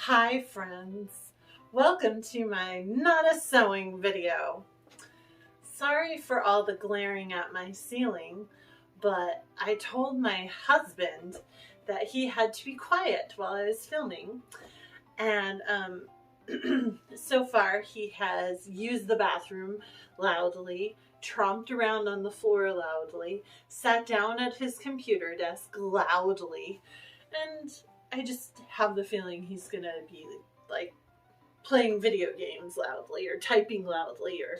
Hi friends, welcome to my not a sewing video. Sorry for all the glaring at my ceiling, but I told my husband that he had to be quiet while I was filming, and so far he has used the bathroom loudly, tromped around on the floor loudly, sat down at his computer desk loudly, and I just have the feeling he's gonna be like playing video games loudly or typing loudly or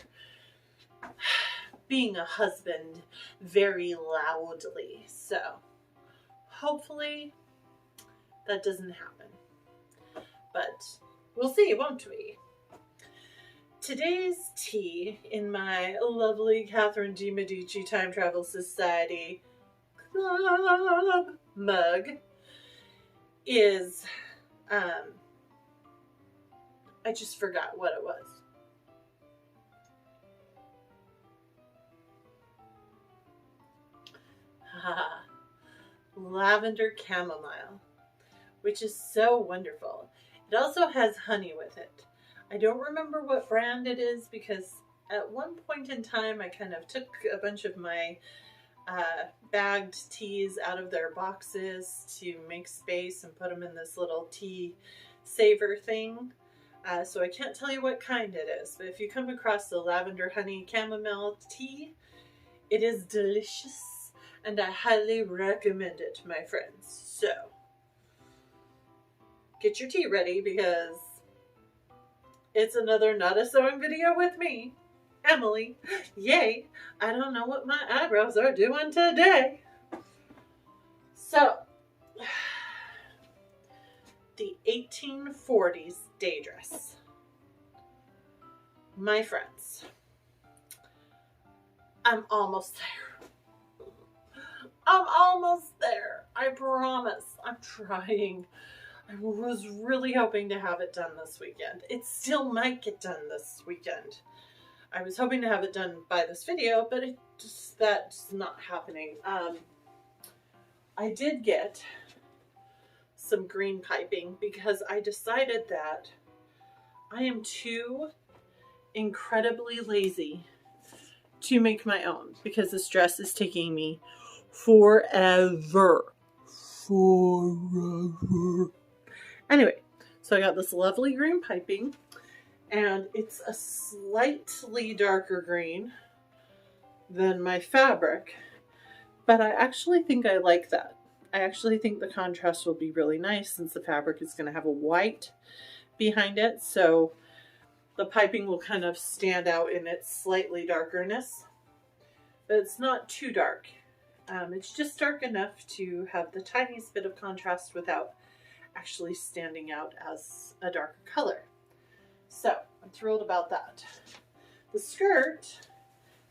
being a husband very loudly. So hopefully that doesn't happen. But we'll see, won't we? Today's tea in my lovely Catherine de Medici Time Travel Society Club mug is, I just forgot what it was. Lavender chamomile, which is so wonderful. It also has honey with it. I don't remember what brand it is because at one point in time I kind of took a bunch of my bagged teas out of their boxes to make space and put them in this little tea saver thing. So I can't tell you what kind it is, but if you come across the lavender honey chamomile tea, it is delicious and I highly recommend it, my friends. So get your tea ready because it's another not a sewing video with me, Emily. Yay! I don't know what my eyebrows are doing today. So, the 1840s day dress. My friends, I'm almost there. I'm almost there. I promise. I'm trying. I was really hoping to have it done this weekend. It still might get done this weekend. I was hoping to have it done by this video, but that's not happening. I did get some green piping because I decided that I am too incredibly lazy to make my own because this dress is taking me forever. Anyway, so I got this lovely green piping, and it's a slightly darker green than my fabric, but I actually think I like that. I actually think the contrast will be really nice since the fabric is going to have a white behind it, so the piping will kind of stand out in its slightly darkerness, but it's not too dark. It's just dark enough to have the tiniest bit of contrast without actually standing out as a darker color. So I'm thrilled about that. The skirt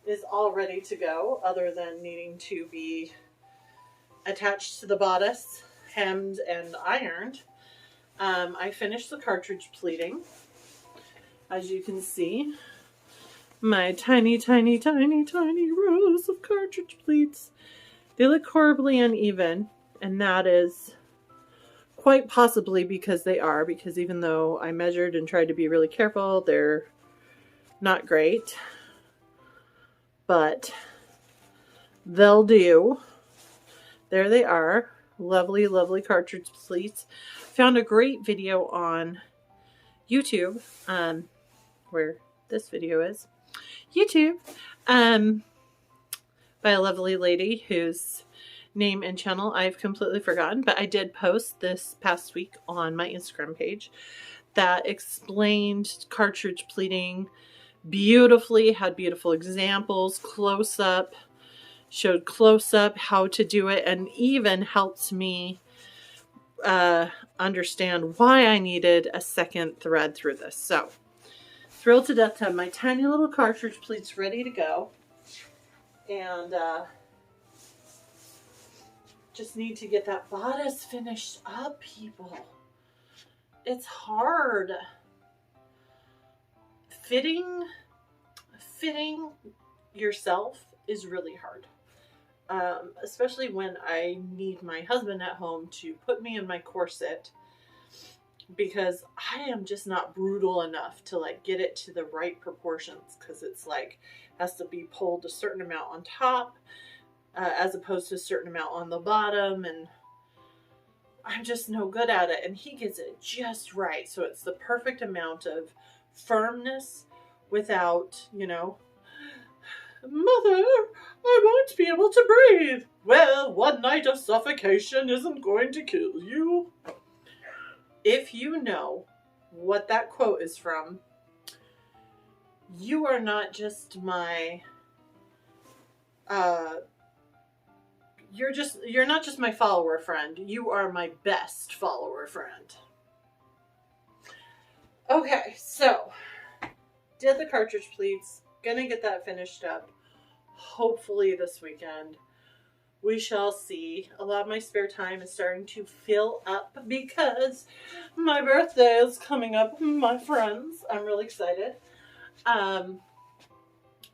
is all ready to go other than needing to be attached to the bodice, hemmed and ironed. I finished the cartridge pleating. As you can see, my tiny, tiny, tiny, tiny rows of cartridge pleats. They look horribly uneven, and that is quite possibly because they are, because even though I measured and tried to be really careful, they're not great, but they'll do. There they are. Lovely, lovely cartridge pleats. Found a great video on YouTube, where this video is. YouTube, by a lovely lady whose name and channel I've completely forgotten, but I did post this past week on my Instagram page that explained cartridge pleating beautifully, had beautiful examples, close-up, showed close-up how to do it, and even helped me understand why I needed a second thread through this. So, thrilled to death to have my tiny little cartridge pleats ready to go. And just need to get that bodice finished up, people. It's hard. Fitting yourself is really hard. Especially when I need my husband at home to put me in my corset because I am just not brutal enough to like get it to the right proportions, because it's like has to be pulled a certain amount on top as opposed to a certain amount on the bottom, and I'm just no good at it, and he gets it just right, so it's the perfect amount of firmness without, you know, Mother, I won't be able to breathe. Well, one night of suffocation isn't going to kill you. If you know what that quote is from, you are not just my you're not just my follower friend, you are my best follower friend. Okay, so did the cartridge pleats, gonna get that finished up hopefully this weekend. We shall see. A lot of my spare time is starting to fill up because my birthday is coming up, my friends. I'm really excited. I'm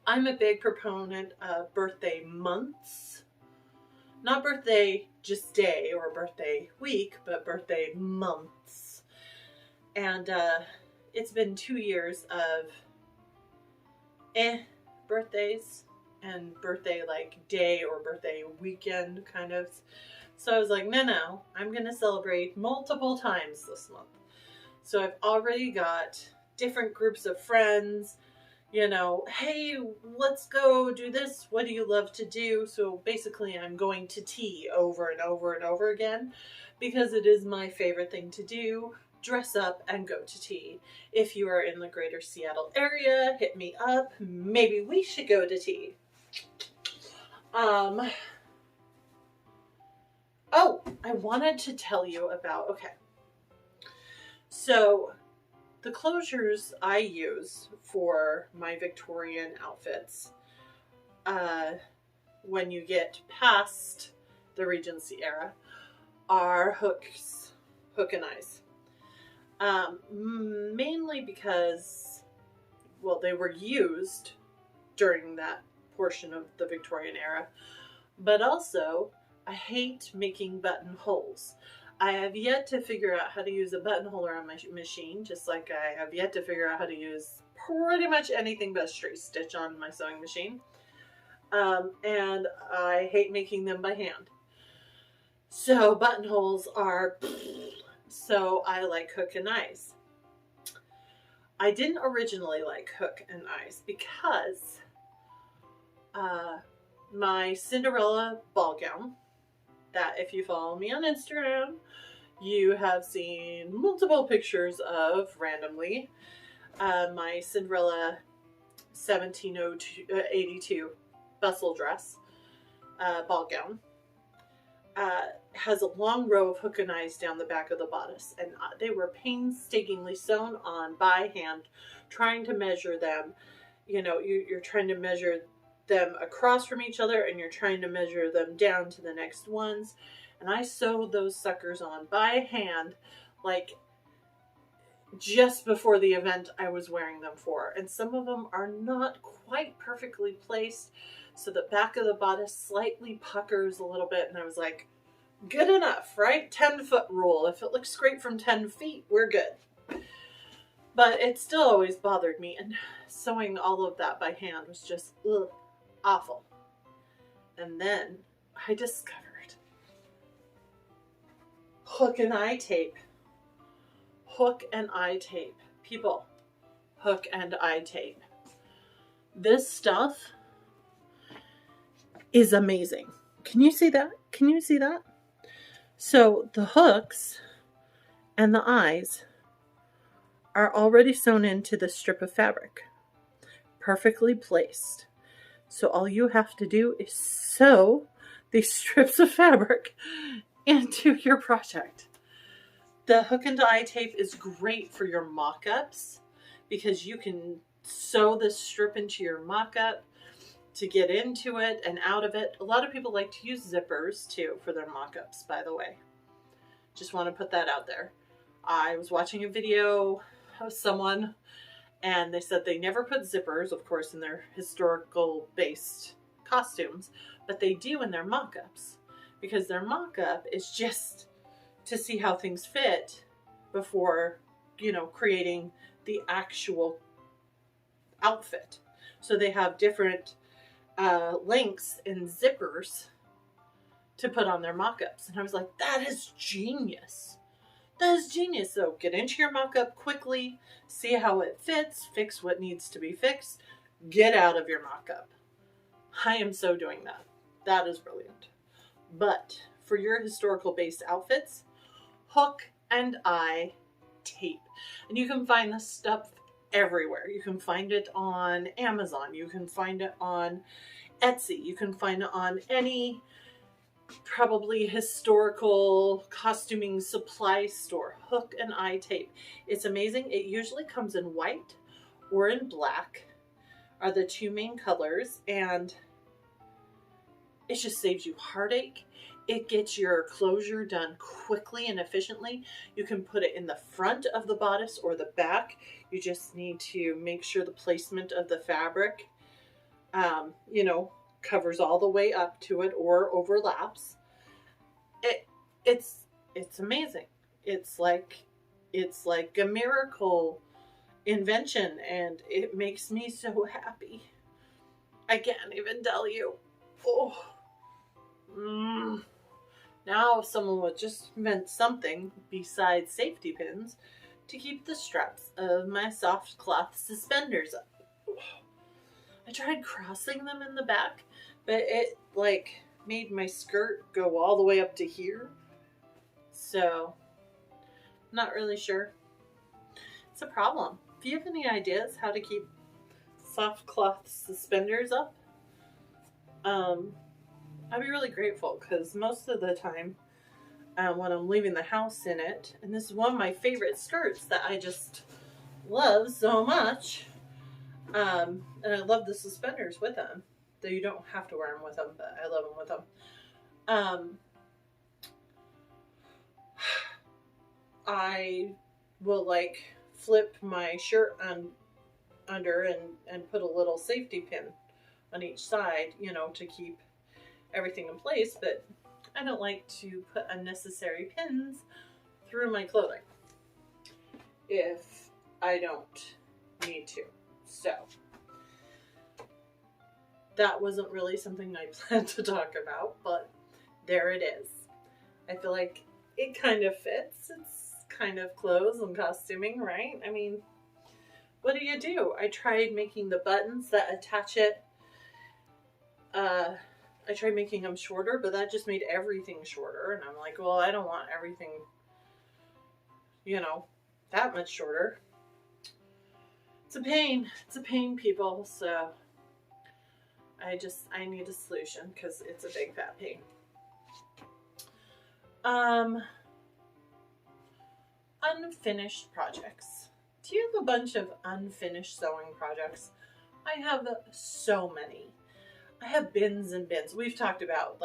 a big proponent of birthday months. Not birthday just day or birthday week, but birthday months. And it's been 2 years of birthdays and birthday like day or birthday weekend kind of. So I was like, no, I'm going to celebrate multiple times this month. So I've already got different groups of friends, you know, hey, let's go do this. What do you love to do? So basically I'm going to tea over and over and over again because it is my favorite thing to do. Dress up and go to tea. If you are in the greater Seattle area, hit me up. Maybe we should go to tea. Oh, I wanted to tell you about, okay. So the closures I use for my Victorian outfits, when you get past the Regency era, are hook and eyes. Mainly because, well, they were used during that portion of the Victorian era, but also I hate making buttonholes. I have yet to figure out how to use a buttonholer on my machine, just like I have yet to figure out how to use pretty much anything but a straight stitch on my sewing machine. And I hate making them by hand. So buttonholes are, so I like hook and eyes. I didn't originally like hook and eyes because my Cinderella ball gown, that if you follow me on Instagram, you have seen multiple pictures of randomly. My Cinderella 1782 bustle dress ball gown has a long row of hook and eyes down the back of the bodice, and they were painstakingly sewn on by hand, trying to measure them. You know, you're trying to measure them across from each other, and you're trying to measure them down to the next ones. And I sewed those suckers on by hand, like just before the event I was wearing them for. And some of them are not quite perfectly placed, so the back of the bodice slightly puckers a little bit. And I was like, good enough, right? 10-foot rule. If it looks great from 10 feet, we're good. But it still always bothered me, and sewing all of that by hand was just awful. And then I discovered hook and eye tape. Hook and eye tape. People, hook and eye tape. This stuff is amazing. Can you see that? Can you see that? So the hooks and the eyes are already sewn into the strip of fabric, perfectly placed. So all you have to do is sew these strips of fabric into your project. The hook and eye tape is great for your mock-ups because you can sew this strip into your mock-up to get into it and out of it. A lot of people like to use zippers too for their mock-ups, by the way. Just want to put that out there. I was watching a video of someone, and they said they never put zippers, of course, in their historical based costumes, but they do in their mock-ups, because their mock-up is just to see how things fit before, creating the actual outfit. So they have different links and zippers to put on their mock-ups. And I was like, that is genius. That is genius. So get into your mock-up quickly, see how it fits, fix what needs to be fixed, get out of your mock-up. I am so doing that. That is brilliant. But for your historical based outfits, hook and eye tape. And you can find this stuff everywhere. You can find it on Amazon. You can find it on Etsy. You can find it on any probably historical costuming supply store. Hook and eye tape. It's amazing. It usually comes in white or in black are the two main colors, and it just saves you heartache. It gets your closure done quickly and efficiently. You can put it in the front of the bodice or the back. You just need to make sure the placement of the fabric, covers all the way up to it or overlaps. It's amazing. It's like a miracle invention, and it makes me so happy. I can't even tell you. Oh. Now someone would just invent something besides safety pins to keep the straps of my soft cloth suspenders up. I tried crossing them in the back, but it made my skirt go all the way up to here. So, not really sure. It's a problem. If you have any ideas how to keep soft cloth suspenders up, I'd be really grateful, because most of the time when I'm leaving the house in it, and this is one of my favorite skirts that I just love so much, and I love the suspenders with them, though you don't have to wear them with them, but I love them with them. I will flip my shirt under and put a little safety pin on each side, to keep everything in place, but I don't like to put unnecessary pins through my clothing if I don't need to. So that wasn't really something I planned to talk about, but there it is. I feel like it kind of fits. It's kind of clothes and costuming, right? I mean, what do? I tried making the buttons that attach it. I tried making them shorter, but that just made everything shorter. And I'm like, well, I don't want everything, that much shorter. It's a pain. It's a pain, people. So I need a solution, because it's a big fat pain. Unfinished projects. Do you have a bunch of unfinished sewing projects? I have so many. I have bins and bins. We've talked about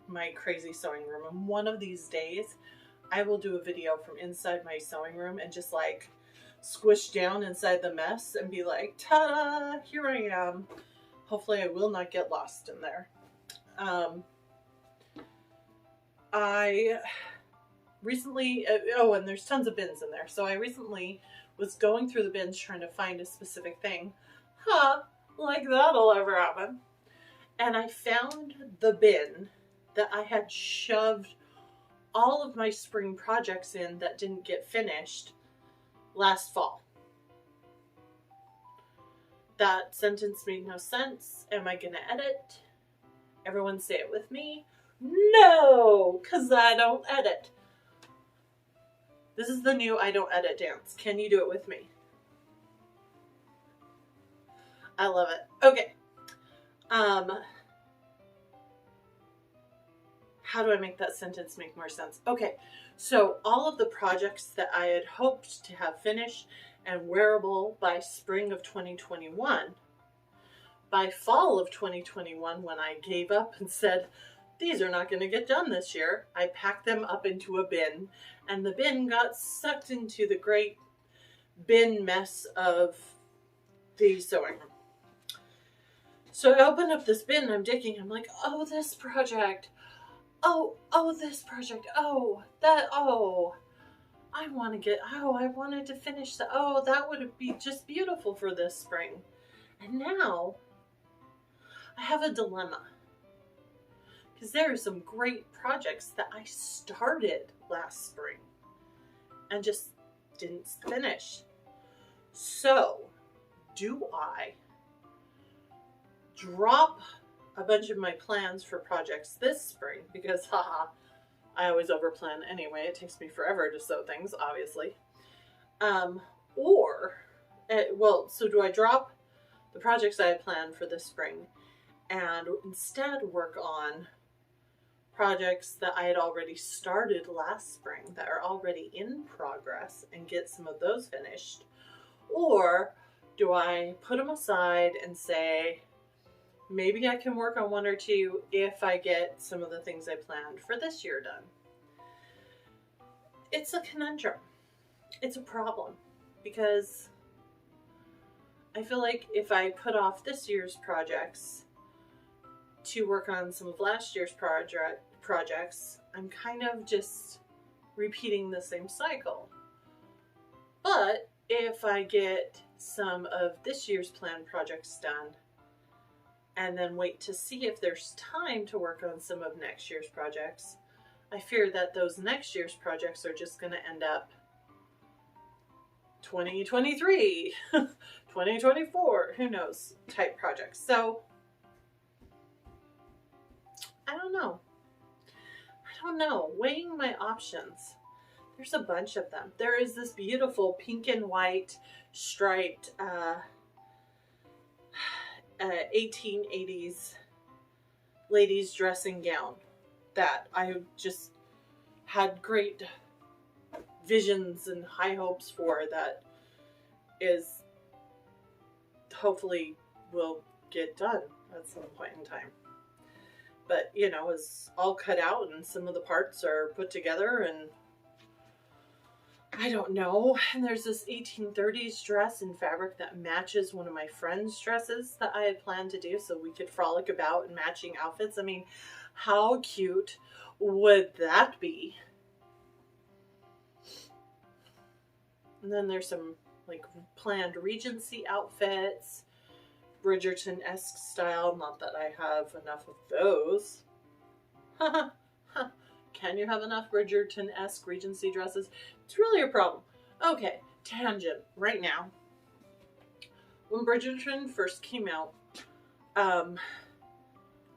my crazy sewing room, and one of these days I will do a video from inside my sewing room and just squish down inside the mess and be like, ta-da, here I am. Hopefully I will not get lost in there. I recently, and there's tons of bins in there. So I recently was going through the bins trying to find a specific thing. Like that'll ever happen. And I found the bin that I had shoved all of my spring projects in that didn't get finished last fall. That sentence made no sense. Am I going to edit? Everyone say it with me. No, because I don't edit. This is the new I don't edit dance. Can you do it with me? I love it. Okay. How do I make that sentence make more sense? Okay, so all of the projects that I had hoped to have finished and wearable by spring of 2021, by fall of 2021, when I gave up and said, these are not going to get done this year, I packed them up into a bin, and the bin got sucked into the great bin mess of the sewing room. So I opened up this bin and I'm digging. I'm like, oh, this project. Oh, this project. Oh, that. Oh. I wanted to finish that. Oh, that would be just beautiful for this spring. And now I have a dilemma because there are some great projects that I started last spring and just didn't finish. So, do I drop a bunch of my plans for projects this spring? Because, haha, I always overplan anyway. It takes me forever to sew things, obviously. So do I drop the projects I had planned for this spring and instead work on projects that I had already started last spring that are already in progress and get some of those finished? Or do I put them aside and say, maybe I can work on one or two if I get some of the things I planned for this year done? It's a conundrum. It's a problem because I feel like if I put off this year's projects to work on some of last year's projects, I'm kind of just repeating the same cycle. But if I get some of this year's planned projects done and then wait to see if there's time to work on some of next year's projects, I fear that those next year's projects are just going to end up 2023, 2024, who knows, type projects. So, I don't know. Weighing my options. There's a bunch of them. There is this beautiful pink and white striped 1880s ladies dressing gown that I just had great visions and high hopes for, that is hopefully will get done at some point in time. But, is all cut out and some of the parts are put together and I don't know. And there's this 1830s dress in fabric that matches one of my friend's dresses that I had planned to do so we could frolic about in matching outfits. I mean, how cute would that be? And then there's some planned Regency outfits, Bridgerton-esque style. Not that I have enough of those. Can you have enough Bridgerton-esque Regency dresses? It's really a problem. Okay, tangent right now. When Bridgerton first came out, I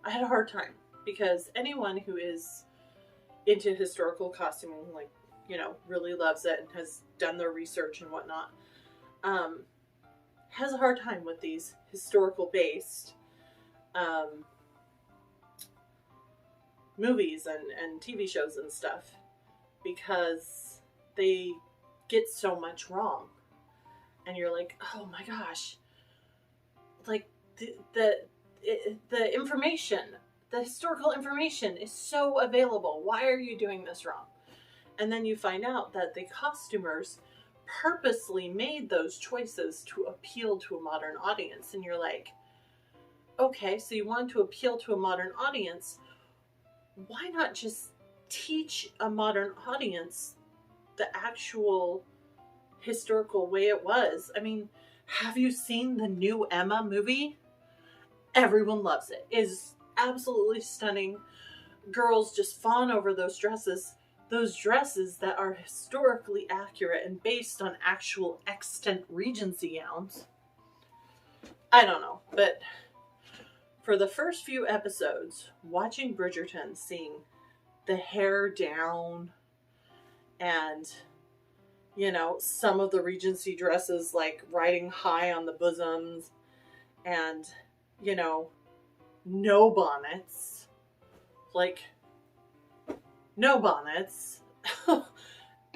had a hard time because anyone who is into historical costuming, really loves it and has done their research and whatnot, has a hard time with these historical based movies and TV shows and stuff because they get so much wrong. And you're like, oh my gosh, the information, the historical information is so available. Why are you doing this wrong? And then you find out that the costumers purposely made those choices to appeal to a modern audience. And you're like, okay, so you want to appeal to a modern audience. Why not just teach a modern audience the actual historical way it was? I mean, have you seen the new Emma movie? Everyone loves it. It is absolutely stunning. Girls just fawn over those dresses that are historically accurate and based on actual extant Regency gowns. I don't know, but for the first few episodes, watching Bridgerton, seeing the hair down and, some of the Regency dresses riding high on the bosoms and, no bonnets. No bonnets.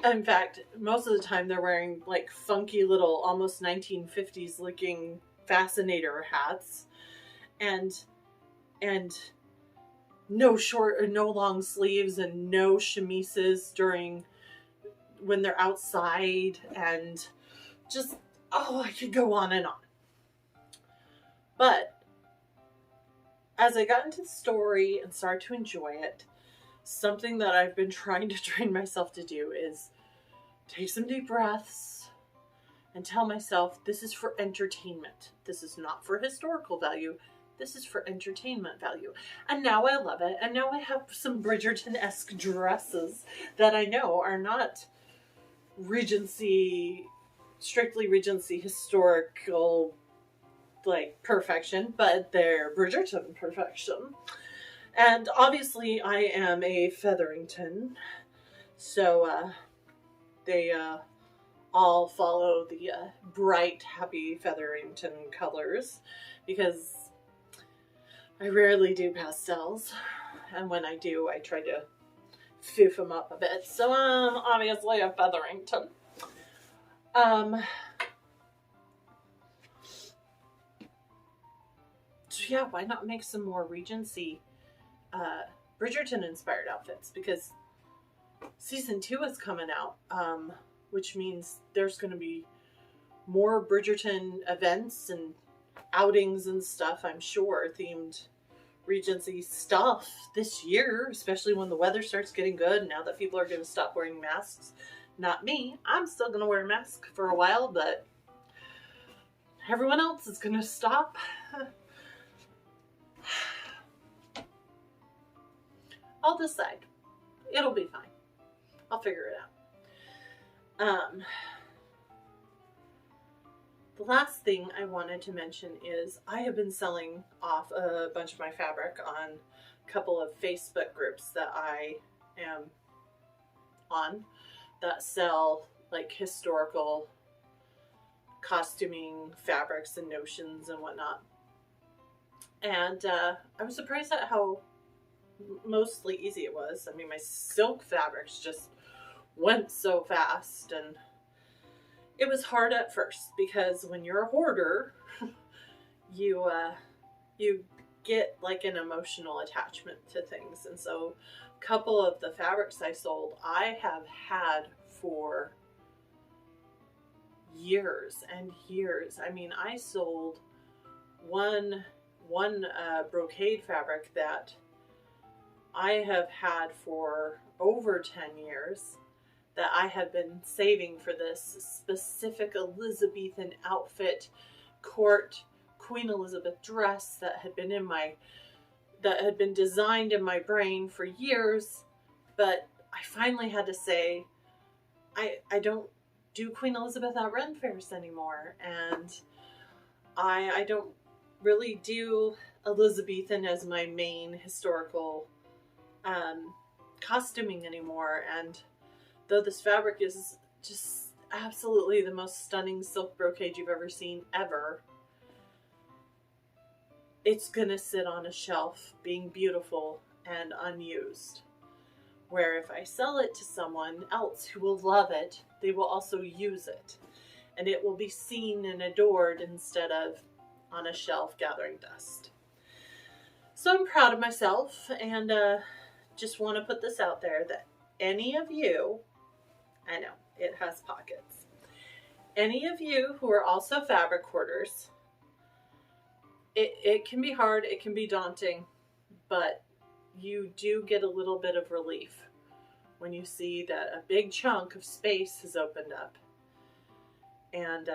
In fact, most of the time they're wearing funky little almost 1950s looking fascinator hats and no long sleeves and no chemises when they're outside, and just, I could go on and on. But as I got into the story and started to enjoy it, something that I've been trying to train myself to do is take some deep breaths, and tell myself this is for entertainment. This is not for historical value. This is for entertainment value. And now I love it. And now I have some Bridgerton-esque dresses that I know are not strictly Regency historical, like, perfection, but they're Bridgerton perfection. And obviously I am a Featherington, so they all follow the bright, happy Featherington colors, because I rarely do pastels, and when I do, I try to foof them up a bit. So I'm obviously a Featherington. So yeah, why not make some more Regency Bridgerton-inspired outfits? Because season 2 is coming out, which means there's going to be more Bridgerton events and outings and stuff, I'm sure, themed Regency stuff this year, especially when the weather starts getting good, now that people are going to stop wearing masks. Not me. I'm still going to wear a mask for a while, but everyone else is going to stop. I'll decide. It'll be fine. I'll figure it out. The last thing I wanted to mention is I have been selling off a bunch of my fabric on a couple of Facebook groups that I am on that sell like historical costuming fabrics and notions and whatnot. And I was surprised at how mostly easy it was. I mean, my silk fabrics just went so fast, and it was hard at first because when you're a hoarder, you get like an emotional attachment to things. And so a couple of the fabrics I sold, I have had for years and years. I mean, I sold one brocade fabric that I have had for over 10 years, that I had been saving for this specific Elizabethan outfit, court Queen Elizabeth dress that had been designed in my brain for years. But I finally had to say, I don't do Queen Elizabeth at Ren fairs anymore, and I don't really do Elizabethan as my main historical costuming anymore. And though this fabric is just absolutely the most stunning silk brocade you've ever seen ever, it's gonna sit on a shelf being beautiful and unused. Where if I sell it to someone else who will love it, they will also use it. And it will be seen and adored instead of on a shelf gathering dust. So I'm proud of myself, and just want to put this out there that any of you, I know, it has pockets. Any of you who are also fabric hoarders, it can be hard, it can be daunting, but you do get a little bit of relief when you see that a big chunk of space has opened up, and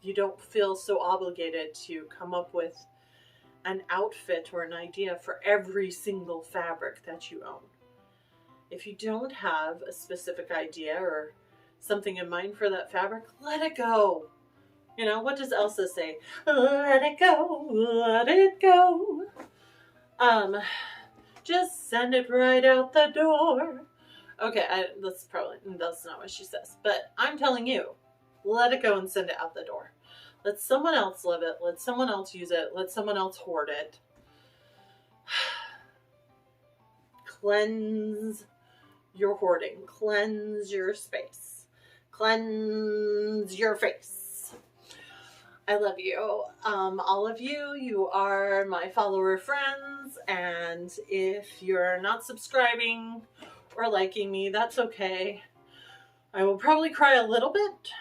you don't feel so obligated to come up with an outfit or an idea for every single fabric that you own. If you don't have a specific idea or something in mind for that fabric, let it go. You know, what does Elsa say? Let it go, let it go. Just send it right out the door. Okay, that's not what she says, but I'm telling you, let it go and send it out the door. Let someone else live it. Let someone else use it. Let someone else hoard it. Cleanse your hoarding. Cleanse your space. Cleanse your face. I love you. All of you. You are my follower friends. And if you're not subscribing or liking me, that's okay. I will probably cry a little bit,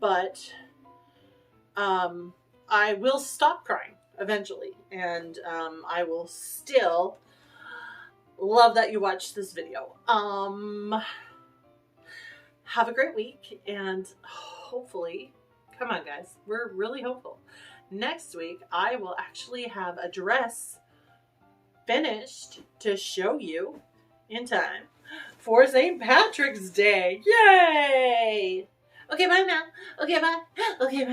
but I will stop crying eventually, and I will still love that you watched this video. have a great week, and hopefully, come on guys, we're really hopeful. Next week, I will actually have a dress finished to show you in time for St. Patrick's Day. Yay! Okay, bye now. Okay, bye. Okay, bye.